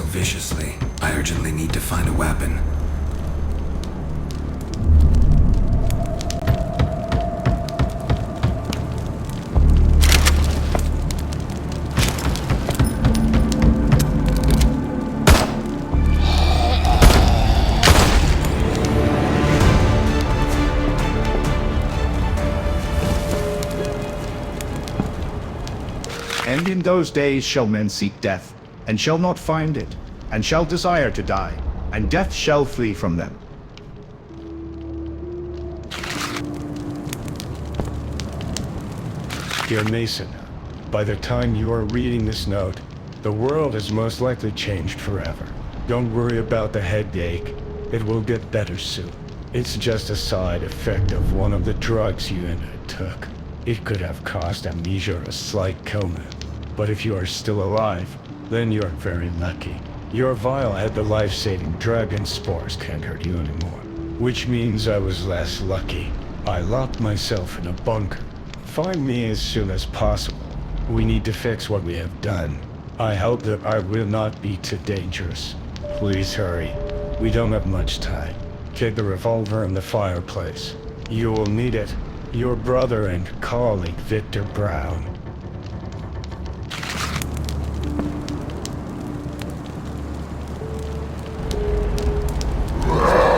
so viciously. I urgently need to find a weapon. And in those days shall men seek death, and shall not find it, and shall desire to die, and death shall flee from them. Dear Mason, by the time you are reading this note, the world has most likely changed forever. Don't worry about the headache. It will get better soon. It's just a side effect of one of the drugs you and I took. It could have caused amnesia or a slight coma. But if you are still alive, then you're very lucky. Your vial had the life-saving drug and spores can't hurt you anymore. Which means I was less lucky. I locked myself in a bunker. Find me as soon as possible. We need to fix what we have done. I hope that I will not be too dangerous. Please hurry. We don't have much time. Take the revolver in the fireplace. You will need it. Your brother and colleague, Victor Brown.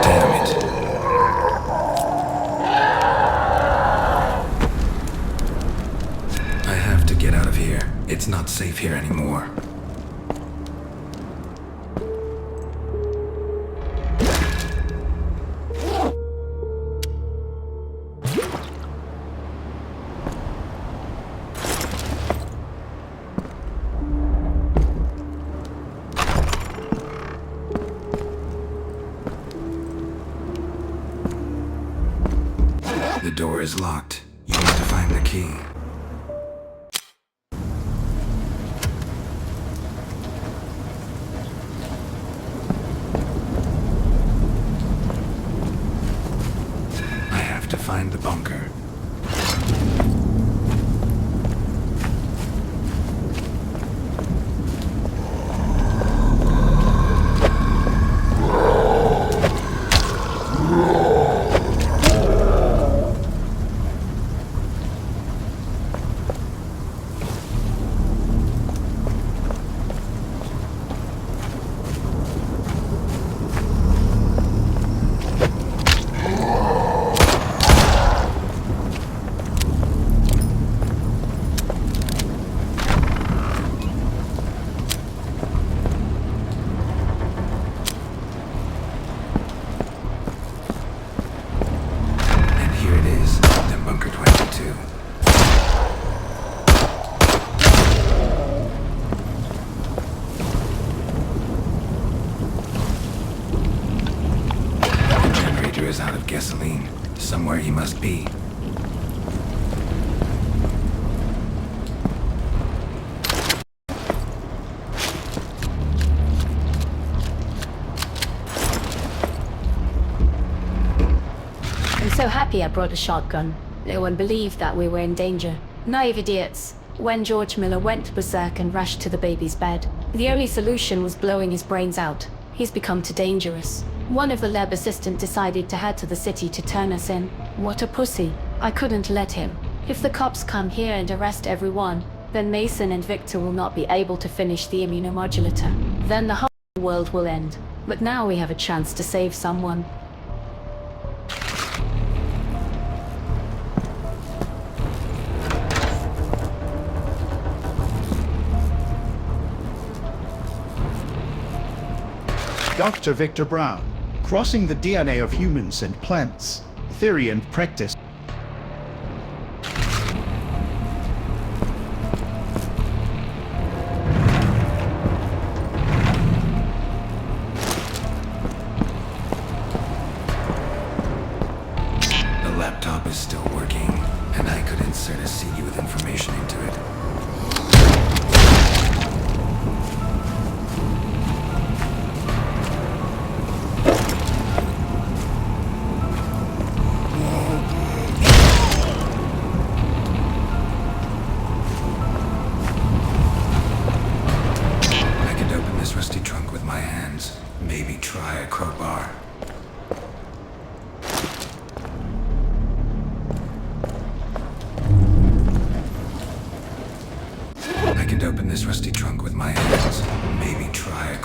Damn it. I have to get out of here. It's not safe here anymore. The door is locked. You need to find the key. I have to find the bunker. bunker22. The generator is out of gasoline. Somewhere he must be. I'm so happy I brought a shotgun. No one believed that we were in danger. Naive idiots. When George Miller went berserk and rushed to the baby's bed, the only solution was blowing his brains out. He's become too dangerous. One of the lab assistants decided to head to the city to turn us in. What a pussy. I couldn't let him. If the cops come here and arrest everyone, then Mason and Victor will not be able to finish the immunomodulator. Then the whole world will end. But now we have a chance to save someone. Dr. Victor Brown, crossing the DNA of humans and plants, theory and practice. The laptop is still working, and I could insert a CD with information into it.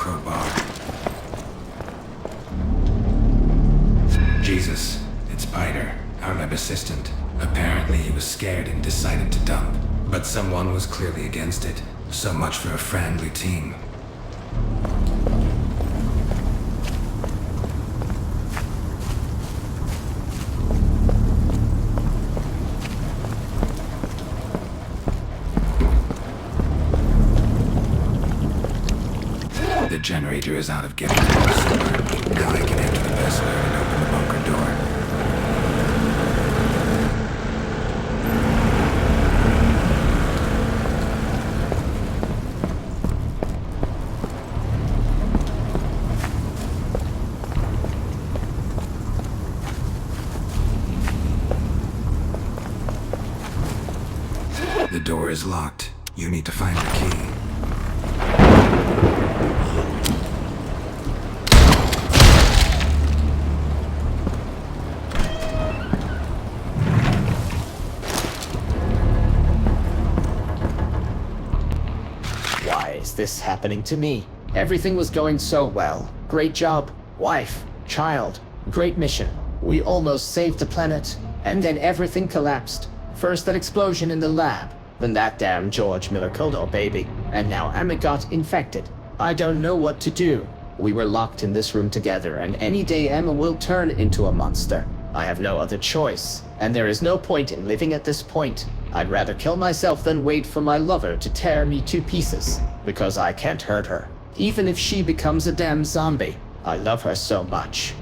crowbar. Jesus, it's Piter, our lab assistant. Apparently he was scared and decided to dump. But someone was clearly against it. So much for a friendly team. The generator is out of gas. Now I can enter the vessel and open the bunker door. The door is locked. You need to find the key. Why is this happening to me? Everything was going so well. Great job. Wife. Child. Great mission. We almost saved the planet. And then everything collapsed. First that explosion in the lab. Then that damn George Miller killed our baby. And now Emma got infected. I don't know what to do. We were locked in this room together, and any day Emma will turn into a monster. I have no other choice. And there is no point in living at this point. I'd rather kill myself than wait for my lover to tear me to pieces. Because I can't hurt her. Even if she becomes a damn zombie. I love her so much.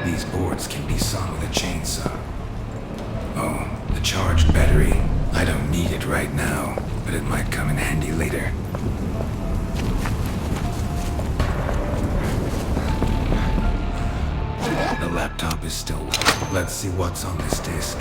These boards can be sawn with a chainsaw. Oh, the charged battery. I don't need it right now, but it might come in handy later. The laptop is still... Let's see what's on this disk.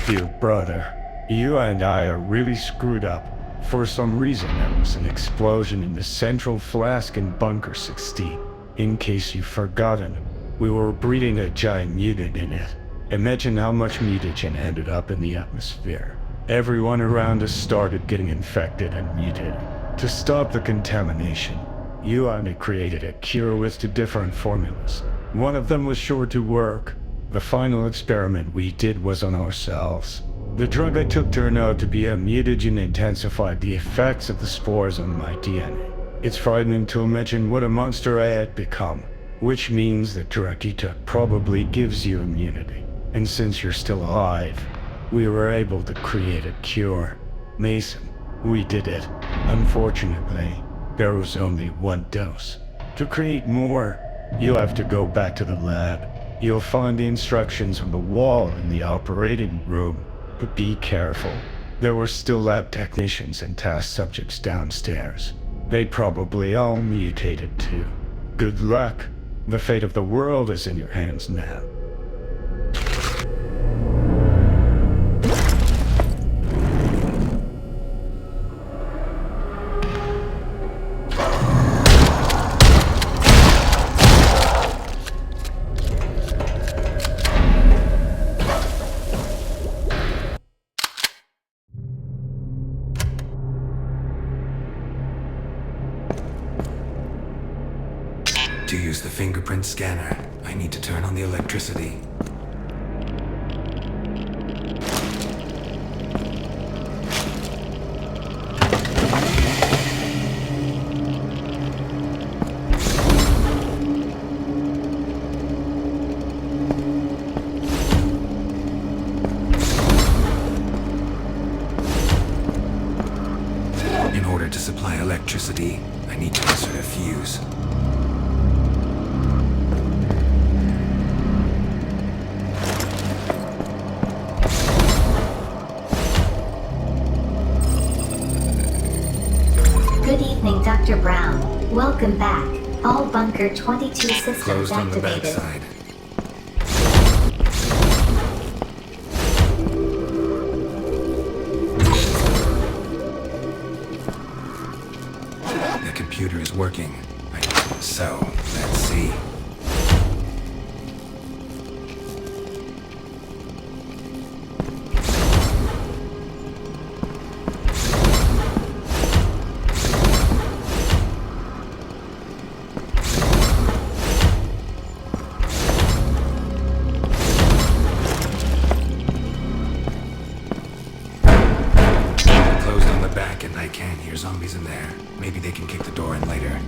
Dear brother, you and I are really screwed up. For some reason, there was an explosion in the central flask in bunker 16. In case you've forgotten, we were breeding a giant mutant in it. Imagine how much mutagen ended up in the atmosphere. Everyone around us started getting infected and mutated. To stop the contamination, Yuan created a cure with 2 different formulas. One of them was sure to work. The final experiment we did was on ourselves. The drug I took turned out to be a mutagen intensified the effects of the spores on my DNA. It's frightening to imagine what a monster I had become, which means the drug you took probably gives you immunity. And since you're still alive, we were able to create a cure. Mason, we did it. Unfortunately, there was only 1 dose. To create more, you'll have to go back to the lab. You'll find the instructions on the wall in the operating room. But be careful. There were still lab technicians and test subjects downstairs. They probably all mutated too. Good luck. The fate of the world is in your hands now. To use the fingerprint scanner, I need to turn on the electricity. In order to supply electricity, I need to insert a fuse. Good evening, Dr. Brown. Welcome back. All bunker 22 systems Closed on the activated. backside. The computer is working. So, let's see. Closed on the back and I can hear zombies in there. Maybe they can kick the door in later.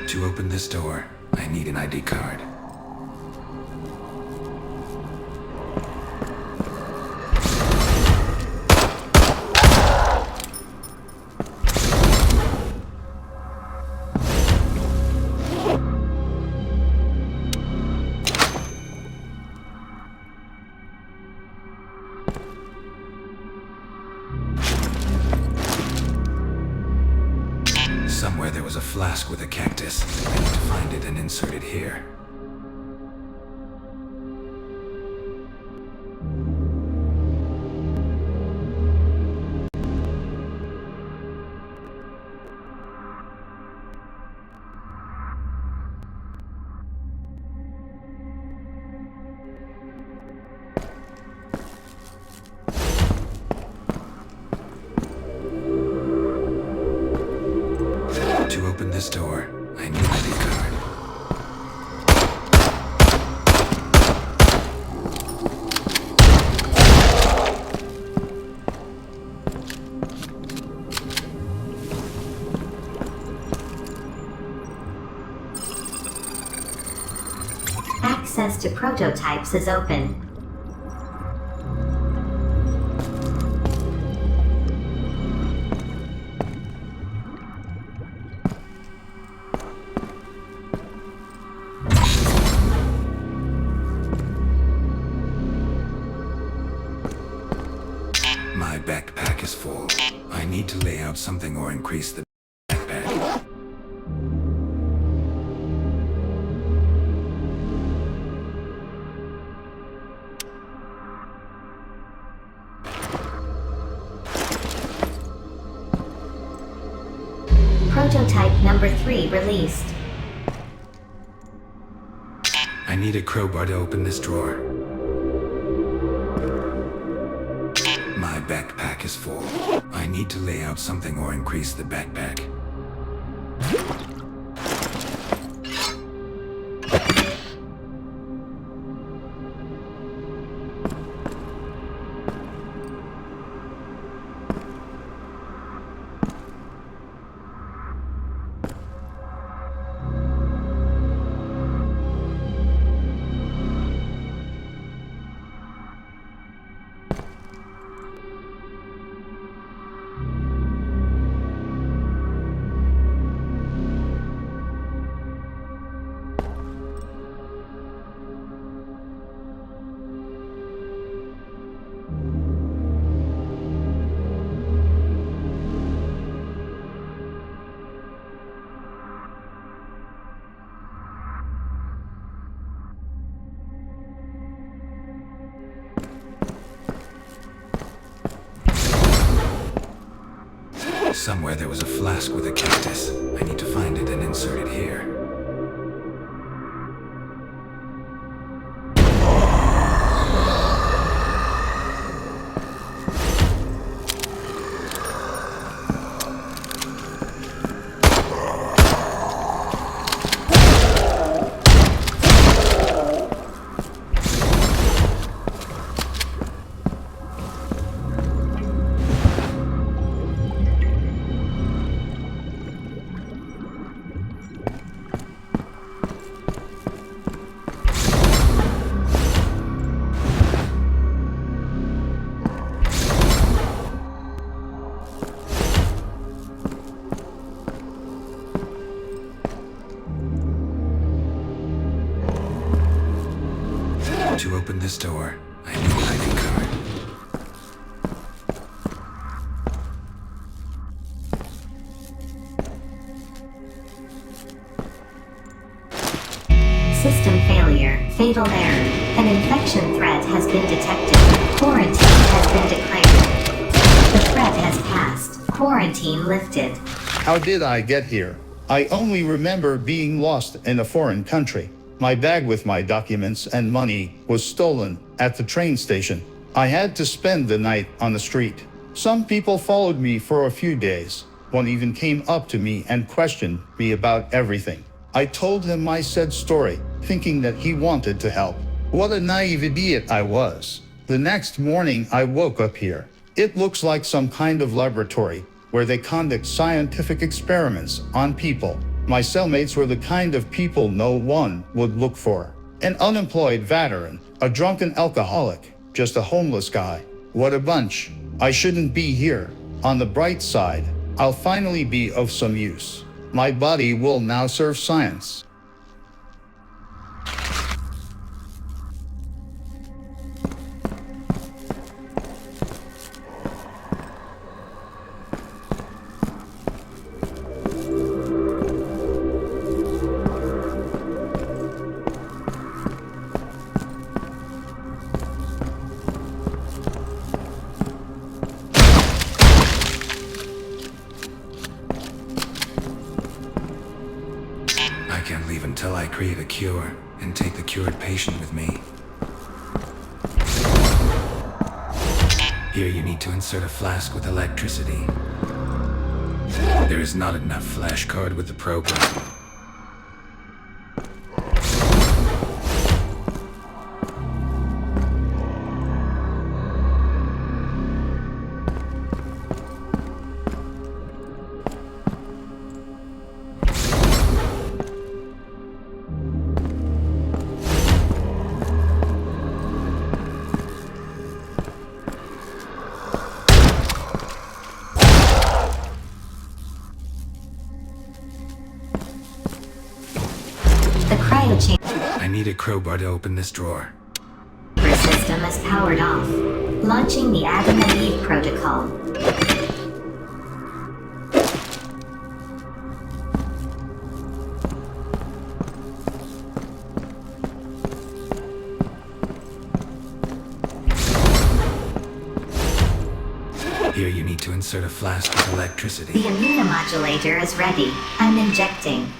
To open this door, I need an ID card. Somewhere there was a flask with a cactus. I need to find it and insert it here. To open this door, I need an ID card. Access to prototypes is open. is full. I need to lay out something or increase the backpack. Prototype number 3 released. I need a crowbar to open this drawer. My backpack is full. I need to lay out something or increase the backpack. Somewhere there was a flask with a cactus. I need to find it and insert it here. To open this door, I need an ID card. System failure. Fatal error. An infection threat has been detected. Quarantine has been declared. The threat has passed. Quarantine lifted. How did I get here? I only remember being lost in a foreign country. My bag with my documents and money was stolen at the train station. I had to spend the night on the street. Some people followed me for a few days. One even came up to me and questioned me about everything. I told him my sad story, thinking that he wanted to help. What a naive idiot I was. The next morning I woke up here. It looks like some kind of laboratory where they conduct scientific experiments on people. My cellmates were the kind of people no one would look for. An unemployed veteran, a drunken alcoholic, just a homeless guy. What a bunch. I shouldn't be here. On the bright side, I'll finally be of some use. My body will now serve science. I can't leave until I create a cure and take the cured patient with me. Here you need to insert a flask with electricity. There is not enough flash card with the program. The cryochamber I need a crowbar to open this drawer. system is powered off. Launching the Adam and Eve protocol. Here you need to insert a flask with electricity. The immunomodulator is ready. I'm injecting.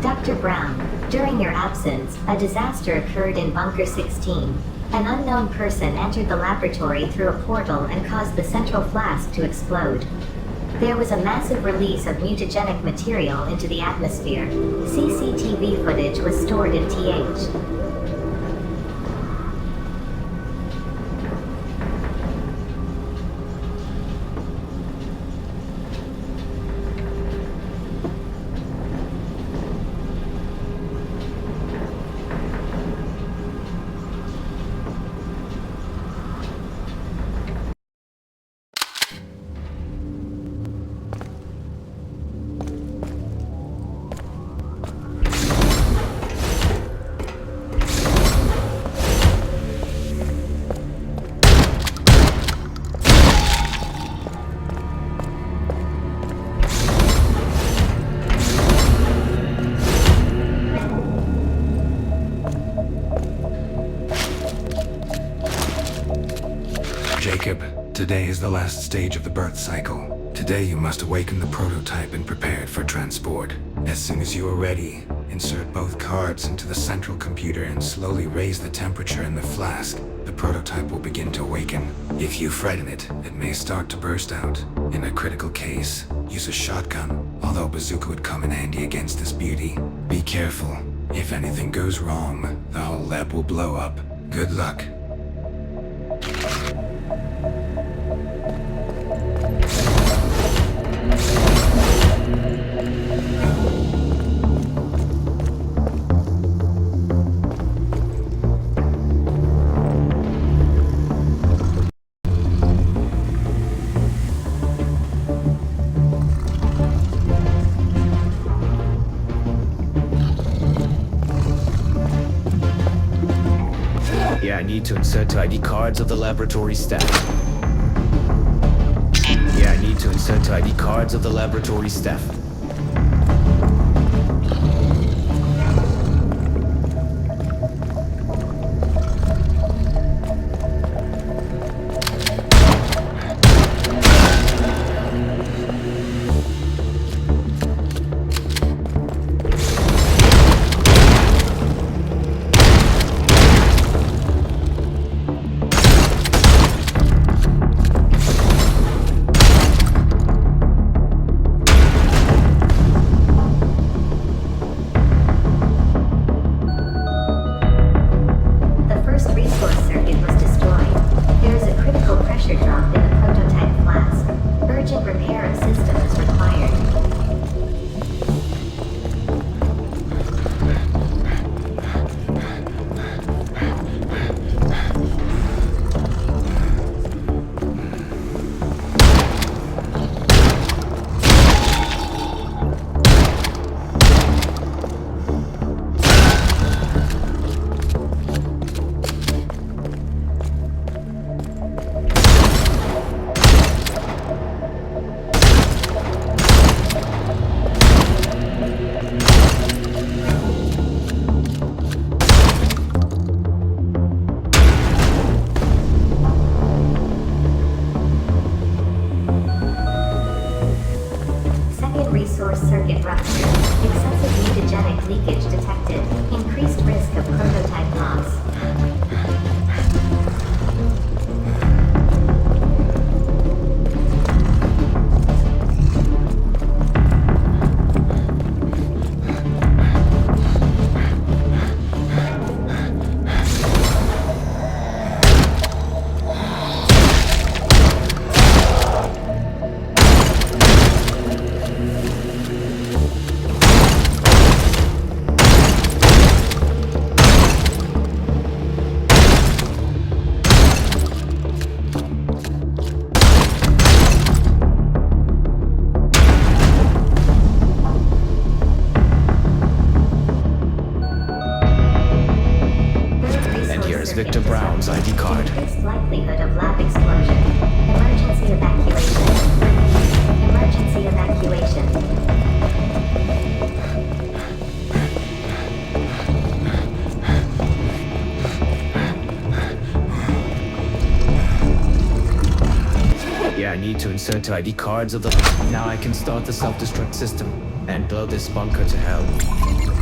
Dr. Brown, during your absence, a disaster occurred in Bunker 16. An unknown person entered the laboratory through a portal and caused the central flask to explode. There was a massive release of mutagenic material into the atmosphere. CCTV footage was stored in TH. Jacob, today is the last stage of the birth cycle. Today you must awaken the prototype and prepare it for transport. As soon as you are ready, insert both cards into the central computer and slowly raise the temperature in the flask. The prototype will begin to awaken. If you frighten it, it may start to burst out. In a critical case, use a shotgun, although a bazooka would come in handy against this beauty. Be careful. If anything goes wrong, the whole lab will blow up. Good luck. Yeah, I need to insert ID cards of the laboratory staff. Yeah, I need to insert ID cards of the laboratory staff. resource circuit rupture. Excessive mutagenic leakage detected. Increased risk of prototype loss. Victor Brown's ID card. Increased likelihood of lab explosion. Emergency evacuation. Emergency evacuation. Yeah, I need to insert the ID cards of the... Now I can start the self-destruct system and blow this bunker to hell.